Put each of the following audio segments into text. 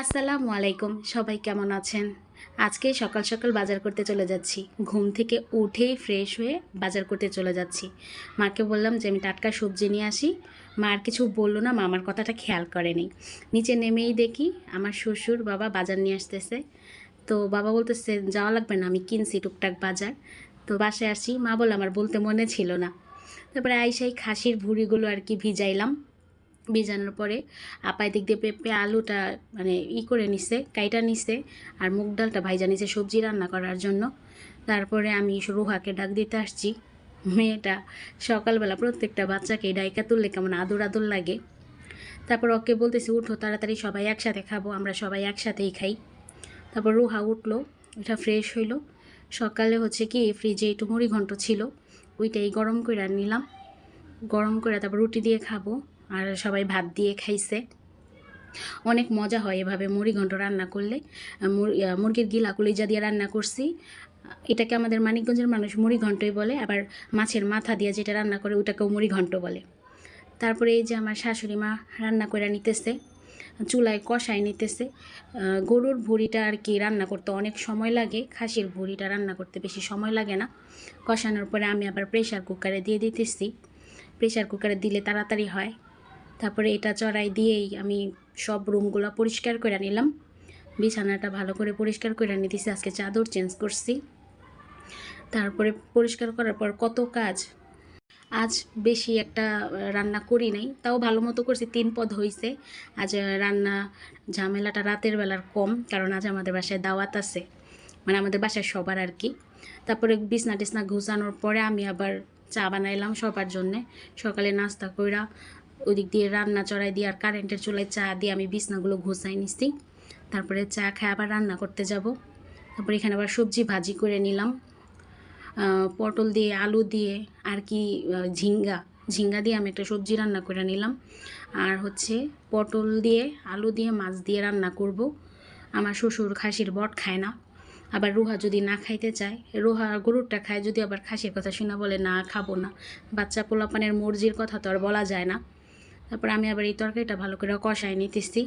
আসসালামু আলাইকুম, সবাই কেমন আছেন? আজকে সকাল সকাল বাজার করতে চলে যাচ্ছি। ঘুম থেকে উঠেই ফ্রেশ হয়ে বাজার করতে চলে যাচ্ছি। মাকে বললাম যে আমি টাটকা সবজি নিয়ে আসি। মা আর কিছু বলল না, মা আমার কথাটা খেয়াল করেনি। নিচে নেমেই দেখি আমার শ্বশুর বাবা বাজার নিয়ে আসতেছে। তো বাবা বলতেছে যাওয়া লাগবে না, আমি কিনছি টুকটাক বাজার। তো বাসায় আসি, মা বলল আমার বলতে মনে ছিল না। তারপরে আইসাই খাসির ভুঁড়িগুলো আর কি ভিজাইলাম। ভিজানোর পরে আপা এদিক দিয়ে পেঁপে আলুটা মানে করে নিছে, কাইটা নিছে, আর মুগ ডালটা ভাইজা নিছে সবজি রান্না করার জন্য। তারপরে আমি রুহাকে ডাক দিতে আসছি। মেয়েটা সকালবেলা প্রত্যেকটা বাচ্চাকে ডাইকা তুললে কেমন আদর আদর লাগে। তারপর ওকে বলতেছি উঠো তাড়াতাড়ি, সবাই একসাথে খাবো, আমরা সবাই একসাথেই খাই। তারপর রুহা উঠলো, এটা ফ্রেশ হইলো। সকালে হচ্ছে কি ফ্রিজে একটু মুড়ি ঘন্ট ছিল, ওইটাই গরম করে নিলাম। গরম করে তারপর রুটি দিয়ে খাবো, আর সবাই ভাত দিয়ে খাইছে। অনেক মজা হয় এভাবে মুড়িঘণ্ট রান্না করলে। মুরগির গিলা কলিজা দিয়ে রান্না করছি। এটাকে আমাদের মানিকগঞ্জের মানুষ মুড়িঘণ্টই বলে, আবার মাছের মাথা দিয়ে যেটা রান্না করে ওটাকেও মুড়িঘণ্ট বলে। তারপরে এই যে আমার শাশুড়ি মা রান্না করে নিতেছে, চুলায় কষায় নিতেছে। গরুর ভুঁড়িটা আর কি রান্না করতে অনেক সময় লাগে, খাসির ভুঁড়িটা রান্না করতে বেশি সময় লাগে না। কষানোর পরে আমি আবার প্রেশার কুকারে দিয়ে দিতেছি, প্রেশার কুকারে দিলে তাড়াতাড়ি হয়। তারপরে এটা চড়াই দিয়েই আমি সব রুমগুলো পরিষ্কার করে নিলাম। বিছানাটা ভালো করে পরিষ্কার করে নিতেছি, আজকে চাদর চেঞ্জ করছি। তারপরে পরিষ্কার করার পর কত কাজ। আজ বেশি একটা রান্না করি নাই, তাও ভালো মতো করছি, 3 পদ হয়েছে। আজ রান্না ঝামেলাটা রাতের বেলার কম, কারণ আজ আমাদের বাসায় দাওয়াত আছে, মানে আমাদের বাসায় সবার আর কি। তারপরে বিছনা টিছনা ঘুষানোর পরে আমি আবার চা বানাইলাম সবার জন্যে। সকালে নাস্তা কইরা ওদিক দিয়ে রান্না চড়াই দিয়ে আর কারেন্টের চুলায় চা দিয়ে আমি বিছনাগুলো ঘুষাই নিছি। তারপরে চা খাই আবার রান্না করতে যাব। তারপরে এখানে আবার সবজি ভাজি করে নিলাম, পটল দিয়ে আলু দিয়ে আর কি ঝিঙ্গা ঝিঙ্গা দিয়ে আমি একটা সবজি রান্না করে নিলাম। আর হচ্ছে পটল দিয়ে আলু দিয়ে মাছ দিয়ে রান্না করব। আমার শ্বশুর খাসির বট খায় না, আবার রুহা যদি না খাইতে চায়, রুহা গরুরটা খায়, যদি আবার খাসির কথা শুনে বলে না খাবো না। বাচ্চা পোলাপানের মর্জির কথা তো আর বলা যায় না। তারপর আমি আবার এই তরকারিটা ভালো করে কষাই নিতেছি।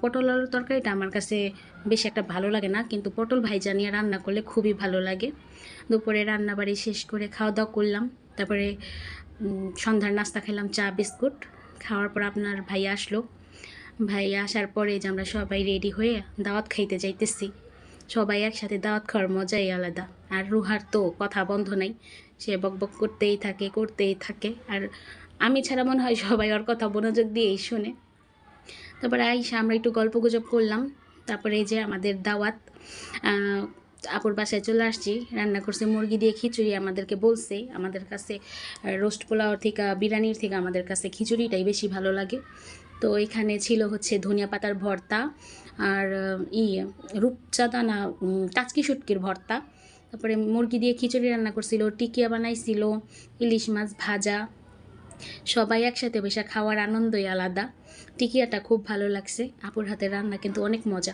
পটল আলুর তরকারিটা আমার কাছে বেশি একটা ভালো লাগে না, কিন্তু পটল ভাইজা নিয়ে রান্না করলে খুবই ভালো লাগে। দুপুরে রান্নাবাড়ি শেষ করে খাওয়া দাওয়া করলাম। তারপরে সন্ধ্যার নাস্তা খেলাম, চা বিস্কুট। খাওয়ার পর আপনার ভাই আসলো। ভাই আসার পরে যে আমরা সবাই রেডি হয়ে দাওয়াত খাইতে যাইতেছি। সবাই একসাথে দাওয়াত খাওয়ার মজাই আলাদা। আর রুহার তো কথা বন্ধ নাই, সে বকবক করতেই থাকে করতেই থাকে। আর আমি ছাড়া মনে হয় সবাই ওর কথা মনোযোগ দিয়েই শুনে। তারপরে আইসা আমরা একটু গল্প গুজব করলাম। তারপরে এই যে আমাদের দাওয়াত, আপুর বাসায় চলে আসছি। রান্না করছে মুরগি দিয়ে খিচুড়ি, আমাদেরকে বলছে আমাদের কাছে রোস্ট পোলাওর থেকে বিরিয়ানির থেকে আমাদের কাছে খিচুড়িটাই বেশি ভালো লাগে। তো এখানে ছিল হচ্ছে ধনিয়া পাতার ভর্তা, আর রূপচাঁদা না টাচকি শুটকির ভর্তা। তারপরে মুরগি দিয়ে খিচুড়ি রান্না করছিল, টিকিয়া বানাইছিল, ইলিশ মাছ ভাজা। সবাই একসাথে বসে খাওয়ার আনন্দই আলাদা। টিকিয়াটা খুব ভালো লাগছে, আপুর হাতের রান্না কিন্তু অনেক মজা।